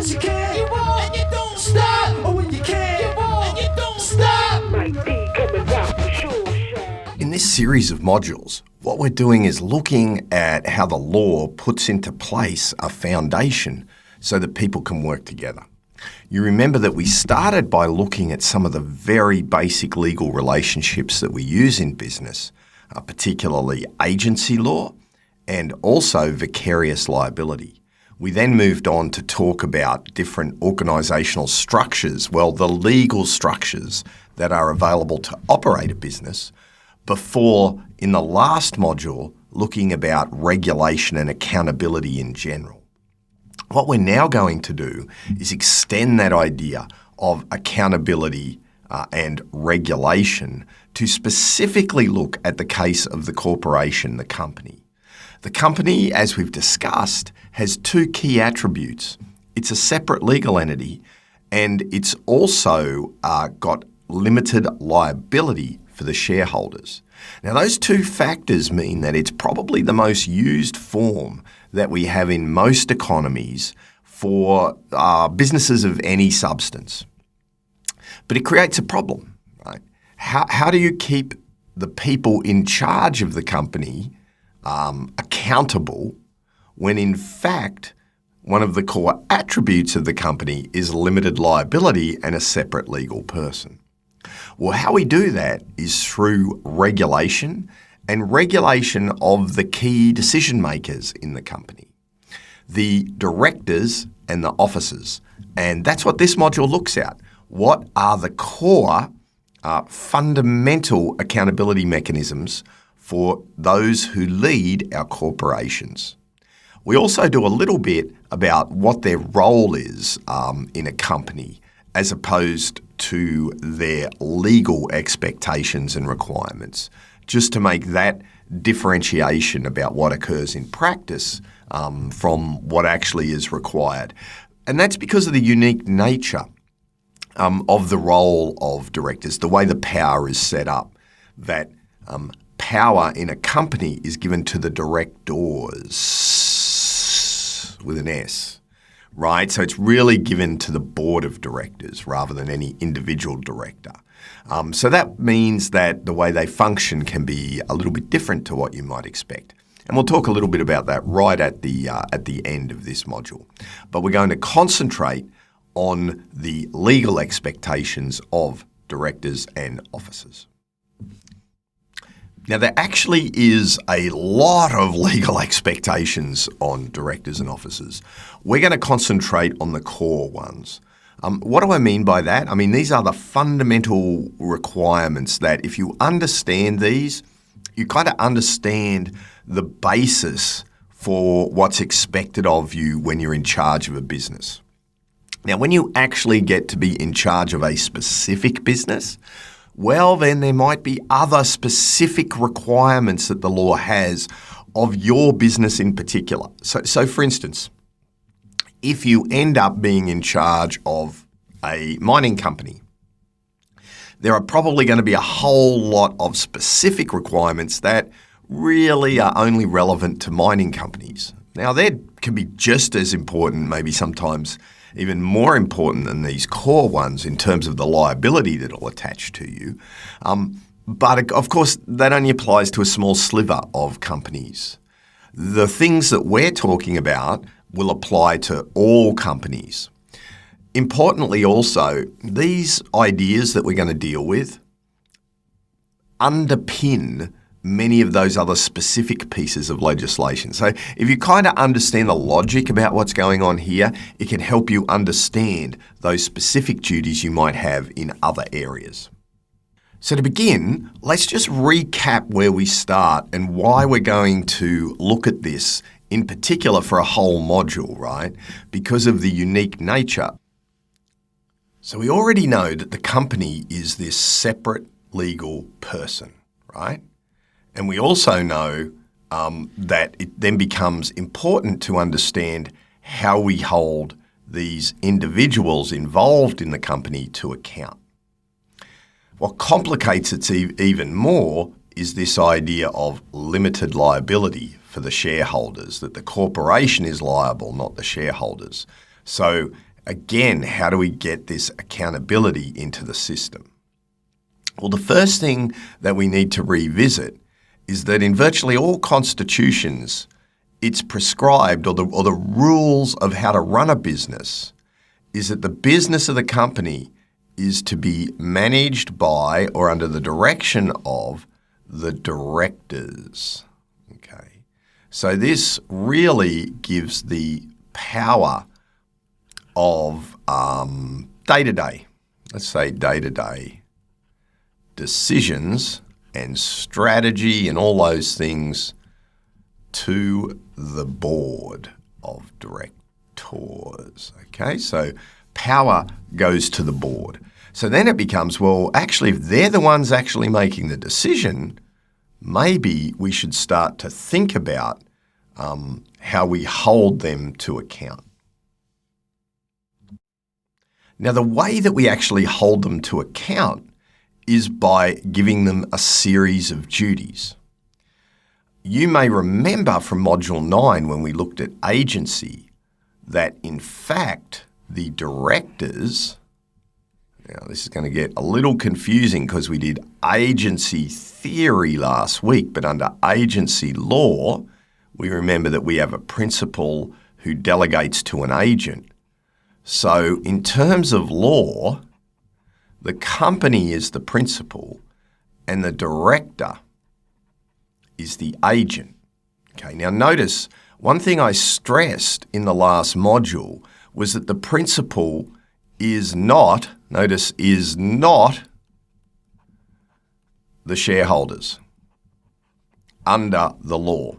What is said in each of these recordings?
'cause you can't, you won't, and you don't stop. Or when you can't, you won't, and you don't stop. Mike D coming down for sure. In this series of modules, what we're doing is looking at how the law puts into place a foundation so that people can work together. You remember that we started by looking at some of the very basic legal relationships that we use in business, particularly agency law and also vicarious liability. We then moved on to talk about different organisational structures, well, the legal structures that are available to operate a business, before, in the last module, looking about regulation and accountability in general. What we're now going to do is extend that idea of accountability and regulation to specifically look at the case of the corporation, the company. The company, as we've discussed, has two key attributes. It's a separate legal entity, and it's also got limited liability for the shareholders. Now, those two factors mean that it's probably the most used form that we have in most economies for businesses of any substance. But it creates a problem, right? How do you keep the people in charge of the company accountable when in fact one of the core attributes of the company is limited liability and a separate legal person? Well, how we do that is through regulation and regulation of the key decision makers in the company, the directors and the officers. And that's what this module looks at. What are the core fundamental accountability mechanisms for those who lead our corporations? We also do a little bit about what their role is in a company as opposed to their legal expectations and requirements, just to make that differentiation about what occurs in practice from what actually is required. And that's because of the unique nature of the role of directors, the way the power is set up, that power in a company is given to the directors with an S. Right? So it's really given to the board of directors rather than any individual director. So that means that the way they function can be a little bit different to what you might expect. And we'll talk a little bit about that right at the end of this module. But we're going to concentrate on the legal expectations of directors and officers. Now, there actually is a lot of legal expectations on directors and officers. We're going to concentrate on the core ones. What do I mean by that? I mean, these are the fundamental requirements that if you understand these, you kind of understand the basis for what's expected of you when you're in charge of a business. Now, when you actually get to be in charge of a specific business, well, then there might be other specific requirements that the law has of your business in particular. So for instance, if you end up being in charge of a mining company, there are probably going to be a whole lot of specific requirements that really are only relevant to mining companies. Now, they can be just as important, maybe sometimes even more important than these core ones in terms of the liability that will attach to you. But of course, that only applies to a small sliver of companies. The things that we're talking about will apply to all companies. Importantly also, these ideas that we're going to deal with underpin many of those other specific pieces of legislation. So if you kind of understand the logic about what's going on here, it can help you understand those specific duties you might have in other areas. So to begin, let's just recap where we start and why we're going to look at this in particular for a whole module, right? Because of the unique nature. So we already know that the company is this separate legal person, right? And we also know that it then becomes important to understand how we hold these individuals involved in the company to account. What complicates it even more is this idea of limited liability for the shareholders, that the corporation is liable, not the shareholders. So again, how do we get this accountability into the system? Well, the first thing that we need to revisit is that in virtually all constitutions, it's prescribed, or the rules of how to run a business is that the business of the company is to be managed by or under the direction of the directors. Okay, so this really gives the power of day-to-day, let's say day-to-day decisions and strategy and all those things to the board of directors. Okay, so power goes to the board. So then it becomes, well, actually, if they're the ones actually making the decision, maybe we should start to think about how we hold them to account. Now, the way that we actually hold them to account is by giving them a series of duties. You may remember from Module 9 when we looked at agency that, in fact, the directors, now this is going to get a little confusing because we did agency theory last week, but under agency law, we remember that we have a principal who delegates to an agent. So in terms of law, the company is the principal and the director is the agent. Okay, now notice one thing I stressed in the last module was that the principal is not, notice, is not the shareholders under the law.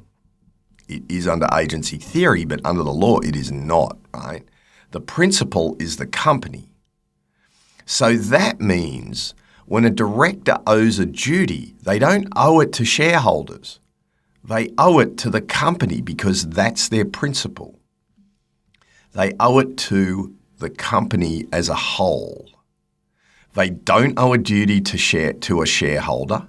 It is under agency theory, but under the law it is not, right? The principal is the company. So that means when a director owes a duty, they don't owe it to shareholders. They owe it to the company because that's their principal. They owe it to the company as a whole. They don't owe a duty to a shareholder.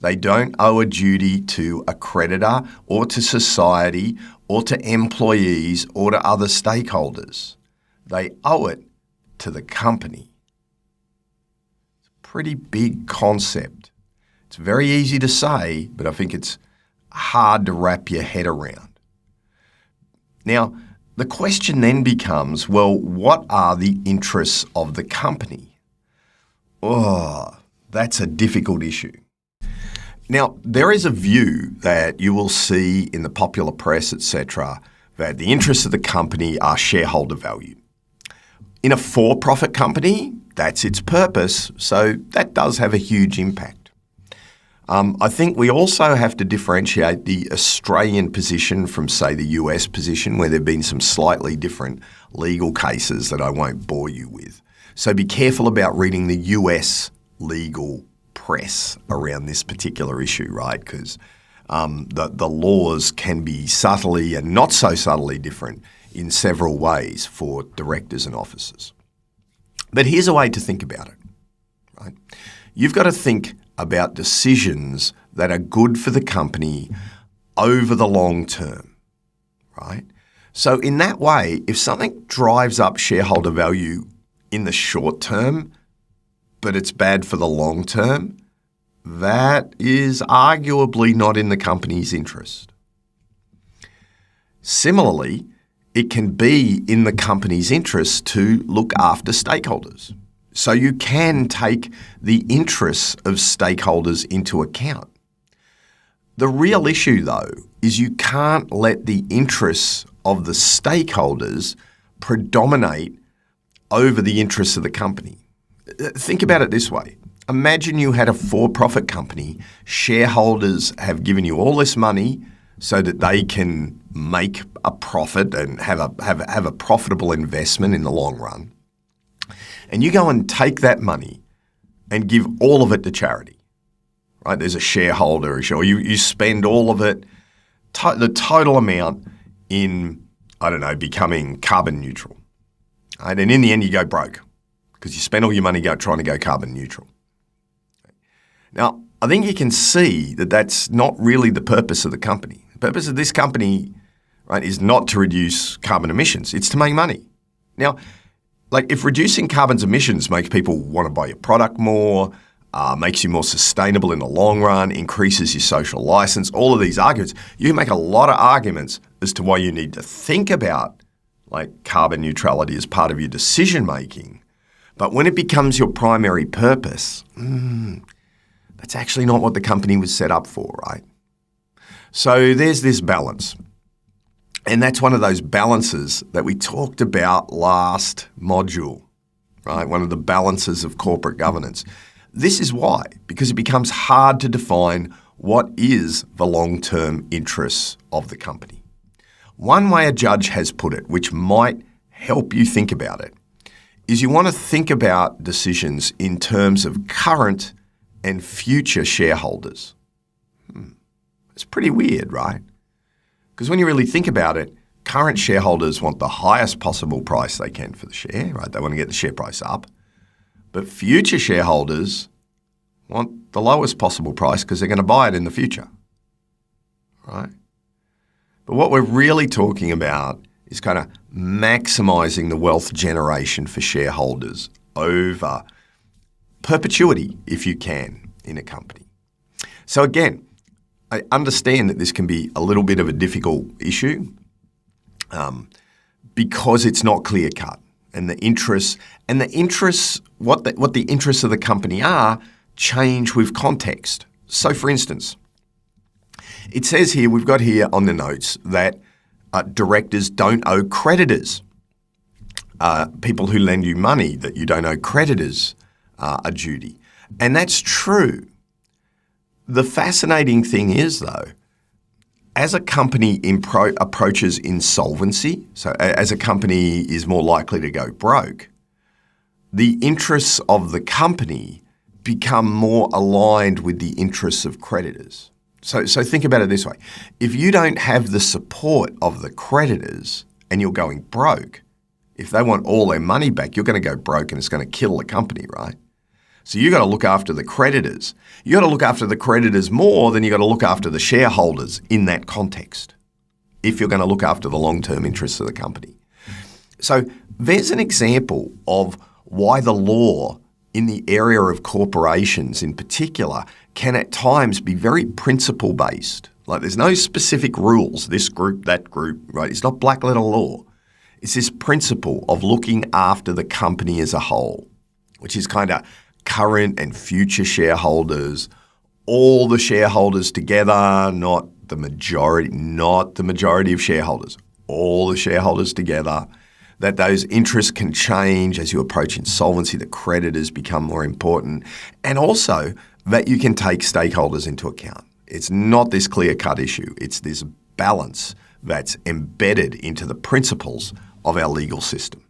They don't owe a duty to a creditor or to society or to employees or to other stakeholders. They owe it to the company. It's a pretty big concept. It's very easy to say, but I think it's hard to wrap your head around. Now, the question then becomes, well, what are the interests of the company? Oh, that's a difficult issue. Now, there is a view that you will see in the popular press, etc., that the interests of the company are shareholder value. In a for-profit company, that's its purpose, so that does have a huge impact. I think we also have to differentiate the Australian position from, say, the US position, where there have been some slightly different legal cases that I won't bore you with. So be careful about reading the US legal press around this particular issue, right? Because the laws can be subtly and not so subtly different in several ways for directors and officers. But here's a way to think about it, right? You've got to think about decisions that are good for the company over the long term, right? So in that way, if something drives up shareholder value in the short term, but it's bad for the long term, that is arguably not in the company's interest. Similarly, it can be in the company's interest to look after stakeholders. So you can take the interests of stakeholders into account. The real issue, though, is you can't let the interests of the stakeholders predominate over the interests of the company. Think about it this way. Imagine you had a for-profit company. Shareholders have given you all this money so that they can make a profit and have a profitable investment in the long run. And you go and take that money and give all of it to charity, right? There's a shareholder issue, or you spend all of it, the total amount in, I don't know, becoming carbon neutral. Right? And in the end, you go broke because you spend all your money trying to go carbon neutral. Now, I think you can see that that's not really the purpose of the company. The purpose of this company, right, is not to reduce carbon emissions. It's to make money. Now, Like if reducing carbon emissions makes people want to buy your product more, makes you more sustainable in the long run, increases your social license, all of these arguments, you can make a lot of arguments as to why you need to think about like carbon neutrality as part of your decision making. But when it becomes your primary purpose, that's actually not what the company was set up for, right? So there's this balance. And that's one of those balances that we talked about last module, right? One of the balances of corporate governance. This is why, because it becomes hard to define what is the long-term interests of the company. One way a judge has put it, which might help you think about it, is you want to think about decisions in terms of current and future shareholders. It's pretty weird, right? Because when you really think about it, current shareholders want the highest possible price they can for the share, right? They want to get the share price up. But future shareholders want the lowest possible price because they're going to buy it in the future, right? But what we're really talking about is kind of maximising the wealth generation for shareholders over perpetuity, if you can, in a company. So again, I understand that this can be a little bit of a difficult issue because it's not clear cut, and the interests what the interests of the company are change with context. So, for instance, it says here we've got here on the notes that directors don't owe creditors. People who lend you money that you don't owe creditors a duty, and that's true. The fascinating thing is, though, as a company approaches insolvency, so as a company is more likely to go broke, the interests of the company become more aligned with the interests of creditors. So think about it this way. If you don't have the support of the creditors and you're going broke, if they want all their money back, you're going to go broke and it's going to kill the company, right? So you got to look after the creditors. You got to look after the creditors more than you got to look after the shareholders in that context, if you're going to look after the long-term interests of the company. So there's an example of why the law in the area of corporations in particular can at times be very principle-based. Like there's no specific rules, this group, that group, right? It's not black letter law. It's this principle of looking after the company as a whole, which is kind of current and future shareholders, all the shareholders together, not the majority of shareholders, all the shareholders together, that those interests can change as you approach insolvency, the creditors become more important, and also that you can take stakeholders into account. It's not this clear-cut issue. It's this balance that's embedded into the principles of our legal system.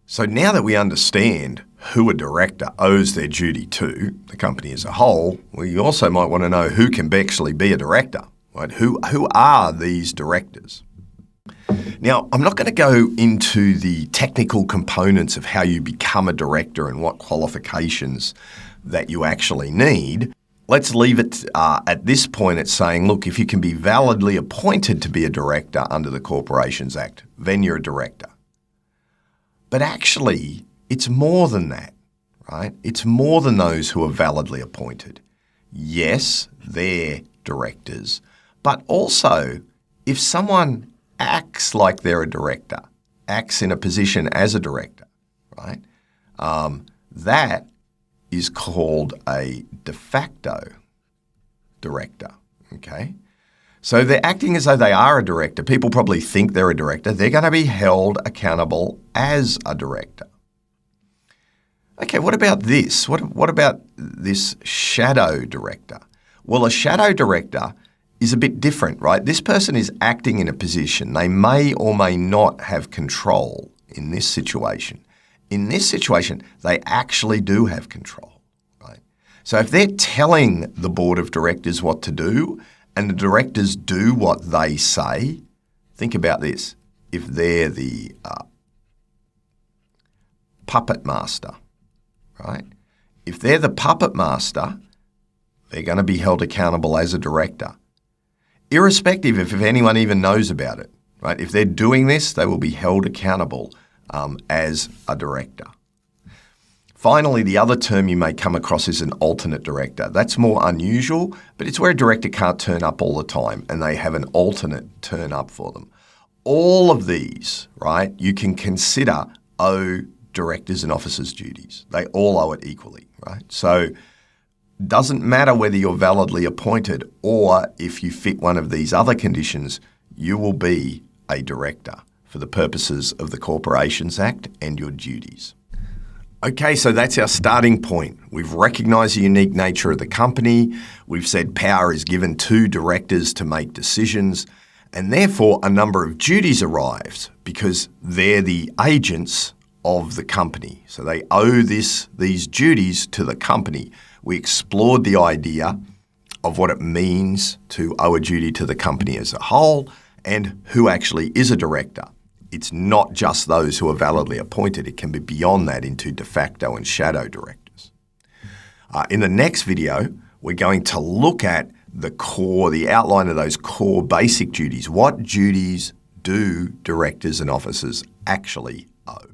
So now that we understand who a director owes their duty to, the company as a whole, well, you also might want to know who can actually be a director, right? Who are these directors? Now, I'm not going to go into the technical components of how you become a director and what qualifications that you actually need. Let's leave it at this point at saying, look, if you can be validly appointed to be a director under the Corporations Act, then you're a director. But actually, it's more than that, right? It's more than those who are validly appointed. Yes, they're directors, but also if someone acts like they're a director, acts in a position as a director, right? That is called a de facto director, okay? So they're acting as though they are a director. People probably think they're a director. They're going to be held accountable as a director. Okay, what about this? What about this shadow director? Well, a shadow director is a bit different, right? This person is acting in a position. They may or may not have control in this situation. In this situation, they actually do have control, right? So if they're telling the board of directors what to do and the directors do what they say, think about this. If they're the puppet master, right? If they're the puppet master, they're going to be held accountable as a director, irrespective if anyone even knows about it, right? If they're doing this, they will be held accountable as a director. Finally, the other term you may come across is an alternate director. That's more unusual, but it's where a director can't turn up all the time and they have an alternate turn up for them. All of these, right, you can consider owe directors and officers duties. They all owe it equally, right? So it doesn't matter whether you're validly appointed or if you fit one of these other conditions, you will be a director for the purposes of the Corporations Act and your duties. Okay, so that's our starting point. We've recognised the unique nature of the company. We've said power is given to directors to make decisions, and therefore a number of duties arrives because they're the agents of the company. So they owe these duties to the company. We explored the idea of what it means to owe a duty to the company as a whole and who actually is a director. It's not just those who are validly appointed. It can be beyond that into de facto and shadow directors. In the next video, we're going to look at the outline of those core basic duties. What duties do directors and officers actually owe?